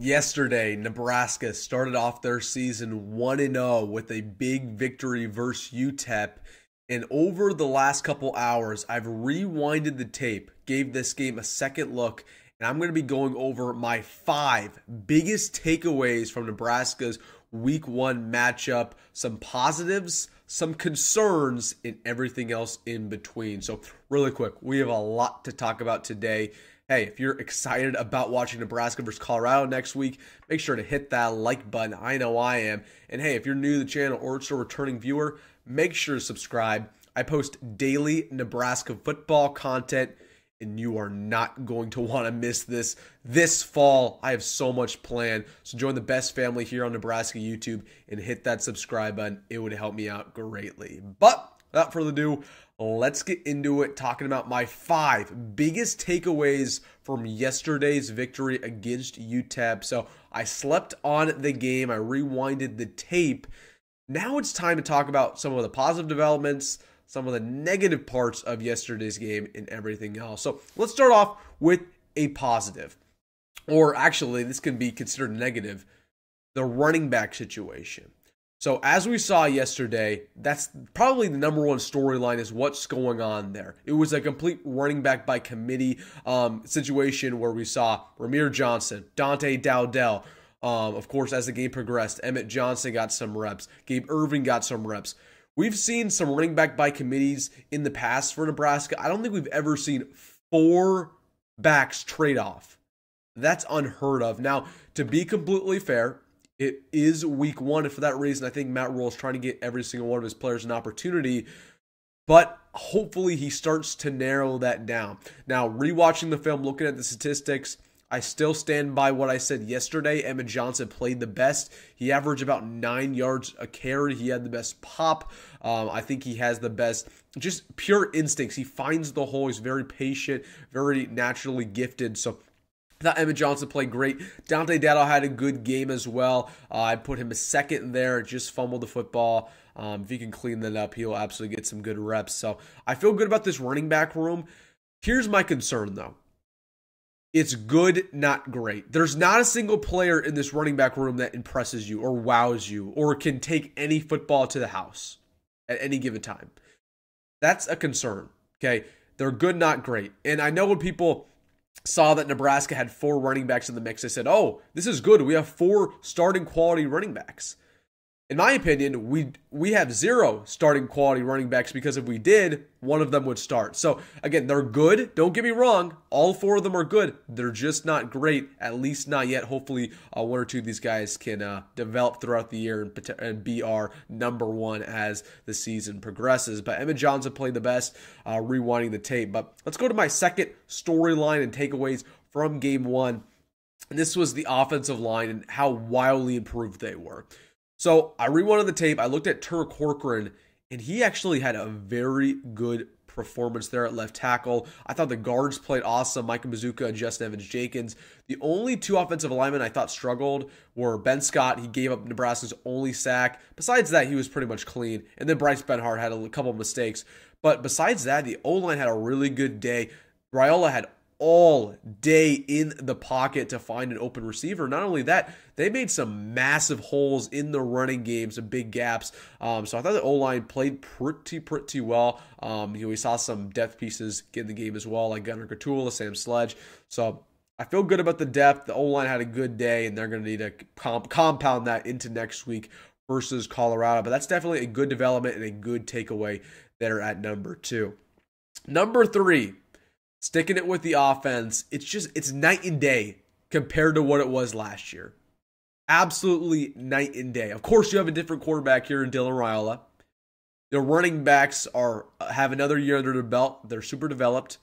Yesterday, Nebraska started off their season 1-0 with a big victory versus UTEP. And over the last couple hours, I've rewinded the tape, gave this game a second look, and I'm going to be going over my 5 biggest takeaways from Nebraska's Week 1 matchup, some positives, some concerns, and everything else in between. So really quick, we have a lot to talk about today. Hey, if you're excited about watching Nebraska versus Colorado next week, make sure to hit that like button. I know I am. And hey, if you're new to the channel or just a returning viewer, make sure to subscribe. I post daily Nebraska football content, and you are not going to want to miss this fall. I have so much planned. So join the best family here on Nebraska YouTube and hit that subscribe button. It would help me out greatly. But without further ado, let's get into it, talking about my 5 biggest takeaways from yesterday's victory against UTEP. So I slept on the game. I rewinded the tape. Now it's time to talk about some of the positive developments, some of the negative parts of yesterday's game, and everything else. So let's start off with a positive. Or actually, this can be considered negative. The running back situation. So as we saw yesterday, that's probably the number one storyline is what's going on there. It was a complete running back by committee situation where we saw Rahmir Johnson, Dante Dowdell. Of course, as the game progressed, Emmett Johnson got some reps. Gabe Irving got some reps. We've seen some running back by committees in the past for Nebraska. I don't think we've ever seen 4 backs trade off. That's unheard of. Now, to be completely fair, it is week 1, and for that reason, I think Matt Rhule is trying to get every single one of his players an opportunity, but hopefully he starts to narrow that down. Now, rewatching the film, looking at the statistics, I still stand by what I said yesterday. Emmett Johnson played the best. He averaged about 9 yards a carry. He had the best pop. I think he has the best, just pure instincts. He finds the hole. He's very patient, very naturally gifted. So I thought Emmett Johnson played great. Dante Dowdell had a good game as well. I put him a second there. Just fumbled the football. If he can clean that up, he'll absolutely get some good reps. So I feel good about this running back room. Here's my concern, though. It's good, not great. There's not a single player in this running back room that impresses you or wows you or can take any football to the house at any given time. That's a concern, okay? They're good, not great. And I know when people saw that Nebraska had 4 running backs in the mix, they said, oh, this is good. We have 4 starting quality running backs. In my opinion, we have 0 starting quality running backs because if we did, one of them would start. So again, they're good. Don't get me wrong. All 4 of them are good. They're just not great, at least not yet. Hopefully, 1 or 2 of these guys can develop throughout the year and be our number 1 as the season progresses. But Emmett Johnson played the best, rewinding the tape. But let's go to my second storyline and takeaways from game 1. And this was the offensive line and how wildly improved they were. So I rewinded the tape. I looked at Turk Corcoran, and he actually had a very good performance there at left tackle. I thought the guards played awesome, Micah Mazuka and Justin Evans-Jenkins. The only 2 offensive linemen I thought struggled were Ben Scott. He gave up Nebraska's only sack. Besides that, he was pretty much clean. And then Bryce Benhart had a couple of mistakes. But besides that, the O-line had a really good day. Raiola had all day in the pocket to find an open receiver. Not only that, they made some massive holes in the running game, some big gaps. So I thought the O-line played pretty well. We saw some depth pieces get in the game as well, like Gunnar Gatula, Sam Sledge. So I feel good about the depth. The O-line had a good day, and they're going to need to compound that into next week versus Colorado. But that's definitely a good development and a good takeaway there at number 2. Number 3. Sticking it with the offense, it's night and day compared to what it was last year. Absolutely night and day. Of course, you have a different quarterback here in Dylan Raiola. The running backs have another year under their belt. They're super developed.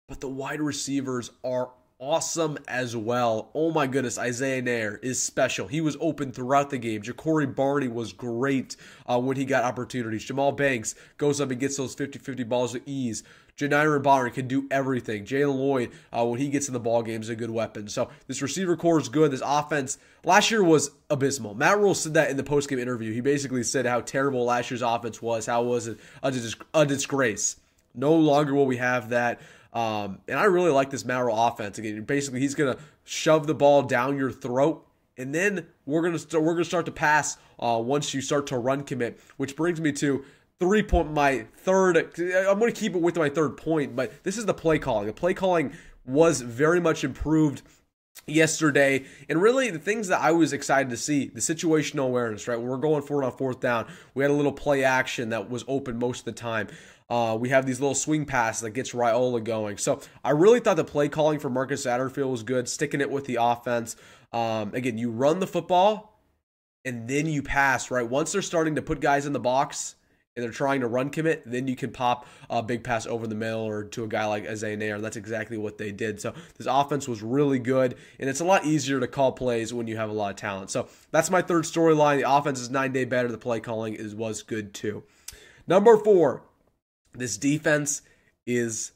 But the wide receivers are awesome as well. Oh my goodness, Isaiah Nair is special. He was open throughout the game. Ja'Cory Barney was great when he got opportunities. Jamal Banks goes up and gets those 50-50 balls with ease. Janiran Bonner can do everything. Jalen Lloyd, when he gets in the ball game, is a good weapon. So this receiver core is good. This offense last year was abysmal. Matt Rhule said that in the postgame interview. He basically said how terrible last year's offense was. How was it a disgrace? No longer will we have that. And I really like this Matt Rhule offense. Again, basically, he's going to shove the ball down your throat And then we're gonna start to pass once you start to run commit, which brings me to my third. I'm going to keep it with my third point, but this is the play calling. The play calling was very much improved yesterday, and really the things that I was excited to see, the situational awareness, right? When we're going for it on fourth down, we had a little play action that was open most of the time. We have these little swing passes that gets Raiola going. So I really thought the play calling for Marcus Satterfield was good, sticking it with the offense. Again, you run the football and then you pass, right? Once they're starting to put guys in the box and they're trying to run commit, then you can pop a big pass over the middle or to a guy like Isaiah Nair, and that's exactly what they did. So this offense was really good, and it's a lot easier to call plays when you have a lot of talent. So that's my third storyline. The offense is 9 day better. The play calling was good too. Number 4, this defense is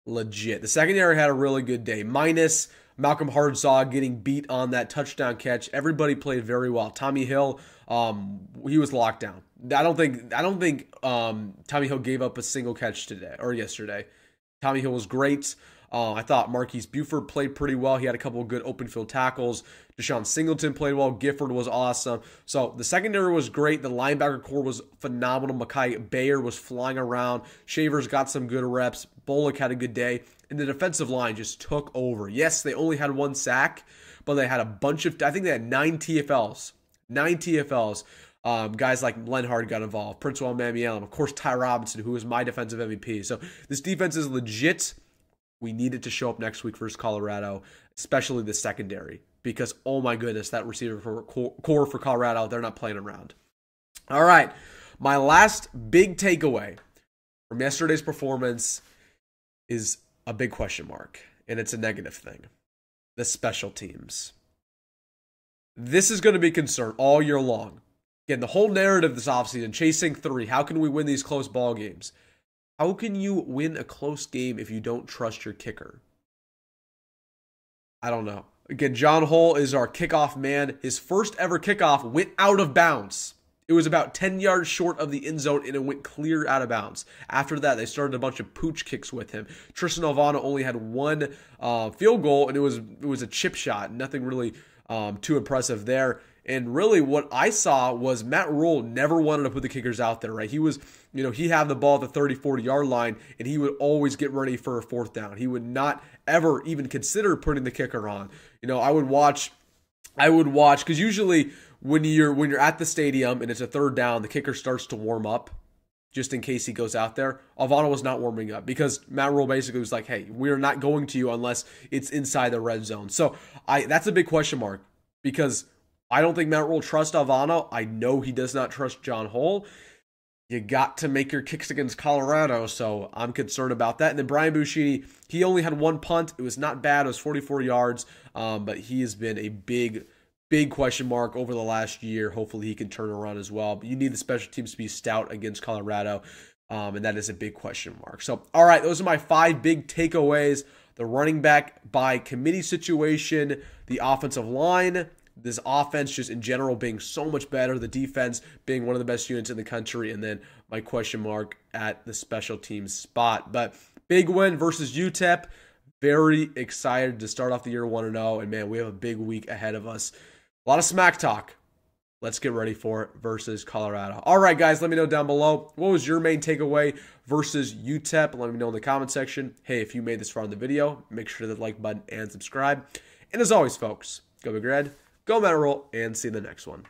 legit. The secondary had a really good day, minus Malcolm Hartzog getting beat on that touchdown catch. Everybody played very well. Tommy Hill, he was locked down. I don't think Tommy Hill gave up a single catch today or yesterday. Tommy Hill was great. I thought Marquise Buford played pretty well. He had a couple of good open field tackles. Deshaun Singleton played well. Gifford was awesome. So the secondary was great. The linebacker core was phenomenal. Mekhi Bayer was flying around. Shavers got some good reps. Bullock had a good day. And the defensive line just took over. Yes, they only had 1 sack, but they had a bunch of, I think they had 9 TFLs. 9 TFLs. Guys like Lenhard got involved. Prince Mamielem. Of course, Ty Robinson, who was my defensive MVP. So this defense is legit. We need it to show up next week versus Colorado, especially the secondary, because, oh my goodness, that receiver core for Colorado, they're not playing around. All right, my last big takeaway from yesterday's performance is a big question mark, and it's a negative thing. The special teams. This is going to be a concern all year long. Again, the whole narrative this offseason, chasing 3, how can we win these close ball games? How can you win a close game if you don't trust your kicker? I don't know. Again, John Hull is our kickoff man. His first ever kickoff went out of bounds. It was about 10 yards short of the end zone, and it went clear out of bounds. After that, they started a bunch of pooch kicks with him. Tristan Alvano only had 1 field goal, and it was a chip shot. Nothing really too impressive there. And really what I saw was Matt Rhule never wanted to put the kickers out there, right? He was, he had the ball at the 30, 40-yard line, and he would always get ready for a fourth down. He would not ever even consider putting the kicker on. I would watch, because usually when you're at the stadium and it's a third down, the kicker starts to warm up just in case he goes out there. Alvano was not warming up because Matt Rhule basically was like, hey, we're not going to you unless it's inside the red zone. So that's a big question mark because I don't think Matt Rhule trusts Alvano. I know he does not trust John Hull. You got to make your kicks against Colorado, so I'm concerned about that. And then Brian Buschini, he only had 1 punt. It was not bad. It was 44 yards, but he has been a big question mark over the last year. Hopefully he can turn around as well. But you need the special teams to be stout against Colorado, and that is a big question mark. So, all right, those are my 5 big takeaways. The running back by committee situation, the offensive line, this offense just in general being so much better, the defense being one of the best units in the country, and then my question mark at the special teams spot. But big win versus UTEP. Very excited to start off the year 1-0, and man, we have a big week ahead of us. A lot of smack talk. Let's get ready for it versus Colorado. All right, guys, let me know down below. What was your main takeaway versus UTEP? Let me know in the comment section. Hey, if you made this far in the video, make sure to hit the like button and subscribe. And as always, folks, go Big Red, go Matt Rhule, and see you in the next one.